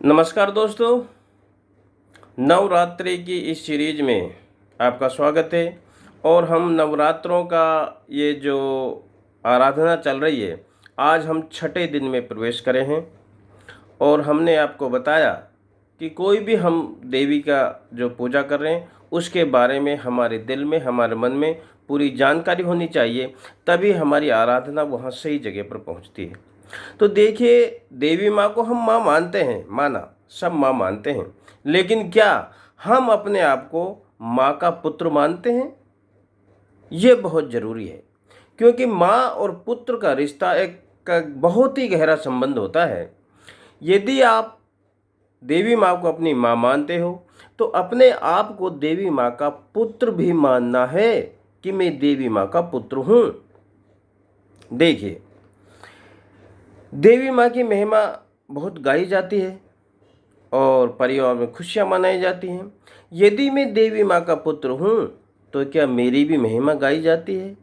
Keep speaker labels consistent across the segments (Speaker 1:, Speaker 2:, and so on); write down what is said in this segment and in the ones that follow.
Speaker 1: नमस्कार दोस्तों, नवरात्रि की इस सीरीज में आपका स्वागत है। और हम नवरात्रों का ये जो आराधना चल रही है, आज हम छठे दिन में प्रवेश करे हैं। और हमने आपको बताया कि कोई भी हम देवी का जो पूजा कर रहे हैं उसके बारे में हमारे दिल में, हमारे मन में पूरी जानकारी होनी चाहिए, तभी हमारी आराधना वहाँ सही जगह पर पहुँचती है। तो देखिए, देवी माँ को हम माँ मानते हैं, माना सब माँ मानते हैं, लेकिन क्या हम अपने आप को माँ का पुत्र मानते हैं? ये बहुत ज़रूरी है, क्योंकि माँ और पुत्र का रिश्ता एक का बहुत ही गहरा संबंध होता है। यदि आप देवी माँ को अपनी माँ मानते हो तो अपने आप को देवी माँ का पुत्र भी मानना है कि मैं देवी माँ का पुत्र हूँ। देखिए, देवी माँ की महिमा बहुत गाई जाती है और परिवार में खुशियाँ मनाई जाती हैं। यदि मैं देवी माँ का पुत्र हूँ तो क्या मेरी भी महिमा गाई जाती है?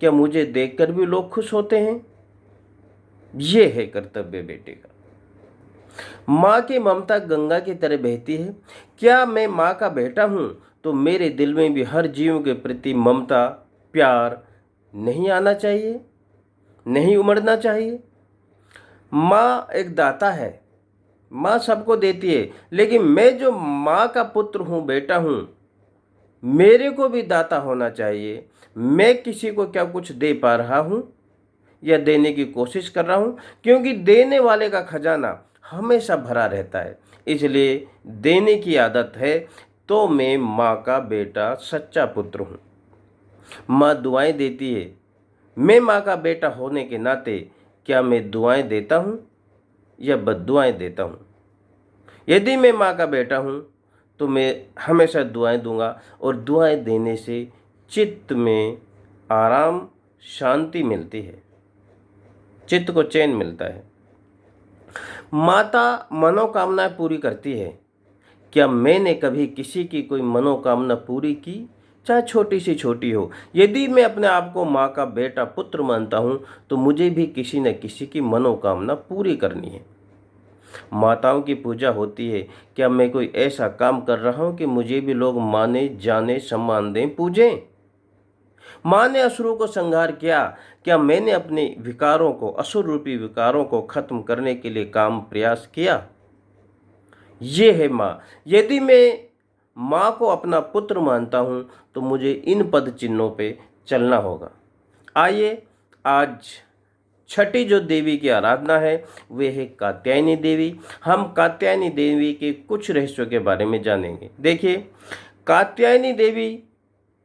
Speaker 1: क्या मुझे देखकर भी लोग खुश होते हैं? ये है कर्तव्य बेटे का। माँ की ममता गंगा की तरह बहती है। क्या मैं माँ का बेटा हूँ तो मेरे दिल में भी हर जीव के प्रति ममता, प्यार नहीं आना चाहिए, नहीं उमड़ना चाहिए? माँ एक दाता है, माँ सबको देती है, लेकिन मैं जो माँ का पुत्र हूँ, बेटा हूँ, मेरे को भी दाता होना चाहिए। मैं किसी को क्या कुछ दे पा रहा हूँ या देने की कोशिश कर रहा हूँ? क्योंकि देने वाले का खजाना हमेशा भरा रहता है, इसलिए देने की आदत है। तो मैं माँ का बेटा, सच्चा पुत्र हूँ। माँ दुआएं देती है। मैं माँ का बेटा होने के नाते क्या मैं दुआएं देता हूँ या बद्दुआएं देता हूँ? यदि मैं माँ का बेटा हूँ तो मैं हमेशा दुआएं दूंगा, और दुआएं देने से चित्त में आराम, शांति मिलती है, चित्त को चैन मिलता है। माता मनोकामनाएं पूरी करती है। क्या मैंने कभी किसी की कोई मनोकामना पूरी की, चाहे छोटी सी छोटी हो? यदि मैं अपने आप को माँ का बेटा, पुत्र मानता हूँ तो मुझे भी किसी न किसी की मनोकामना पूरी करनी है। माताओं की पूजा होती है। क्या मैं कोई ऐसा काम कर रहा हूँ कि मुझे भी लोग माने, जाने, सम्मान दें, पूजें? माँ ने असुरों को संहार किया। क्या मैंने अपने विकारों को, असुर रूपी विकारों को खत्म करने के लिए काम प्रयास किया? ये है माँ। यदि मैं माँ को अपना पुत्र मानता हूँ तो मुझे इन पद चिन्हों पे चलना होगा। आइए, आज छठी जो देवी की आराधना है वे है कात्यायनी देवी। हम कात्यायनी देवी के कुछ रहस्यों के बारे में जानेंगे। देखिए, कात्यायनी देवी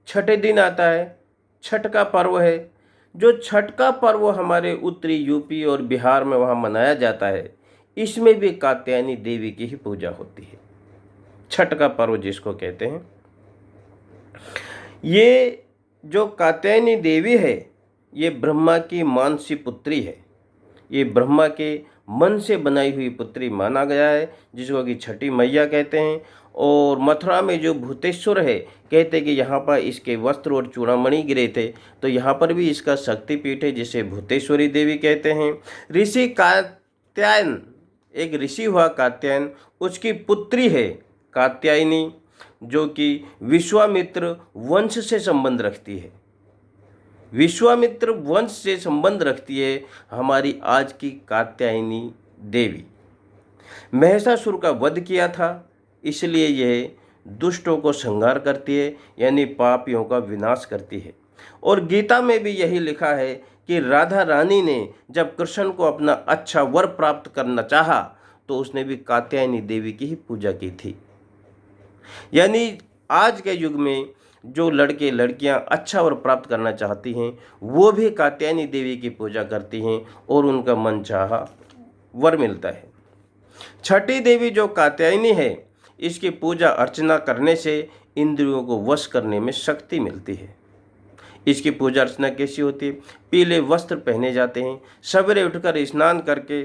Speaker 1: छठे दिन आता है, छठ का पर्व है। जो छठ का पर्व हमारे उत्तरी यूपी और बिहार में वहाँ मनाया जाता है, इसमें भी कात्यायनी देवी की ही पूजा होती है। छठ का पर्व जिसको कहते हैं, ये जो कात्यायनी देवी है ये ब्रह्मा की मानसी पुत्री है। ये ब्रह्मा के मन से बनाई हुई पुत्री माना गया है, जिसको कि छठी मैया कहते हैं। और मथुरा में जो भूतेश्वर है, कहते हैं कि यहाँ पर इसके वस्त्र और चूड़ामणि गिरे थे, तो यहाँ पर भी इसका शक्तिपीठ है, जिसे भूतेश्वरी देवी कहते हैं। ऋषि कात्यायन, एक ऋषि हुआ कात्यायन, उसकी पुत्री है कात्यायनी, जो कि विश्वामित्र वंश से संबंध रखती है। विश्वामित्र वंश से संबंध रखती है हमारी आज की कात्यायनी देवी। महिषासुर का वध किया था, इसलिए यह दुष्टों को संहार करती है, यानी पापियों का विनाश करती है। और गीता में भी यही लिखा है कि राधा रानी ने जब कृष्ण को अपना अच्छा वर प्राप्त करना चाहा तो उसने भी कात्यायनी देवी की ही पूजा की थी। यानी आज के युग में जो लड़के लड़कियां अच्छा वर प्राप्त करना चाहती हैं वो भी कात्यायनी देवी की पूजा करती हैं और उनका मनचाहा वर मिलता है। छठी देवी जो कात्यायनी है, इसकी पूजा अर्चना करने से इंद्रियों को वश करने में शक्ति मिलती है। इसकी पूजा अर्चना कैसी होती है? पीले वस्त्र पहने जाते हैं, सवेरे उठकर स्नान करके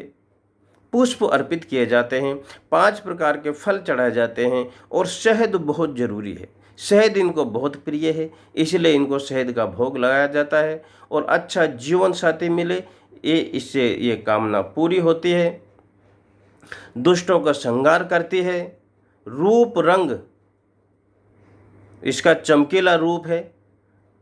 Speaker 1: पुष्प अर्पित किए जाते हैं, 5 प्रकार के फल चढ़ाए जाते हैं, और शहद बहुत जरूरी है। शहद इनको बहुत प्रिय है, इसलिए इनको शहद का भोग लगाया जाता है। और अच्छा जीवन साथी मिले, ये इससे ये कामना पूरी होती है। दुष्टों का संहार करती है। रूप रंग इसका चमकीला रूप है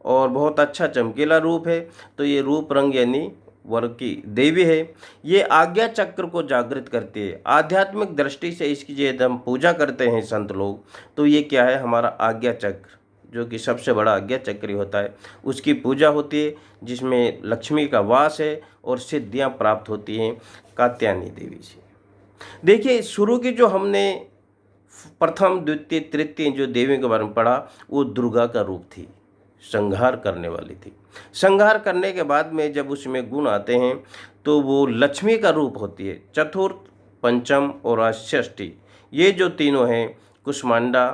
Speaker 1: और बहुत अच्छा चमकीला रूप है। तो ये रूप रंग यानी वर्ग की देवी है। ये आज्ञा चक्र को जागृत करती है। आध्यात्मिक दृष्टि से इसकी यदि हम पूजा करते हैं संत लोग, तो ये क्या है, हमारा आज्ञा चक्र, जो कि सबसे बड़ा आज्ञा चक्र होता है, उसकी पूजा होती है, जिसमें लक्ष्मी का वास है और सिद्धियां प्राप्त होती हैं कात्यायनी देवी से। देखिए, शुरू की जो हमने प्रथम द्वितीय तृतीय जो देवियों के बारे में पढ़ा, वो दुर्गा का रूप थी, संहार करने वाली थी। संहार करने के बाद में जब उसमें गुण आते हैं तो वो लक्ष्मी का रूप होती है। चतुर्थ, पंचम और षष्ठी, ये जो तीनों हैं, कुष्मांडा,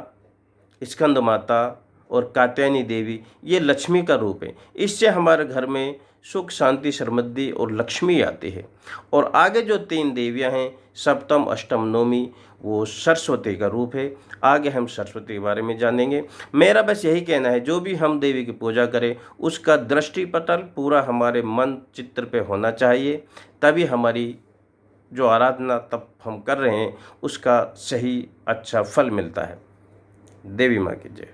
Speaker 1: स्कंद माता और कात्यायनी देवी, ये लक्ष्मी का रूप है। इससे हमारे घर में सुख, शांति, समृद्धि और लक्ष्मी आती है। और आगे जो तीन देवियां हैं, सप्तम, अष्टम, नवमी, वो सरस्वती का रूप है। आगे हम सरस्वती के बारे में जानेंगे। मेरा बस यही कहना है, जो भी हम देवी की पूजा करें उसका दृष्टिपटल पूरा हमारे मन चित्र पे होना चाहिए, तभी हमारी जो आराधना तब हम कर रहे हैं उसका सही अच्छा फल मिलता है। देवी माँ की जय।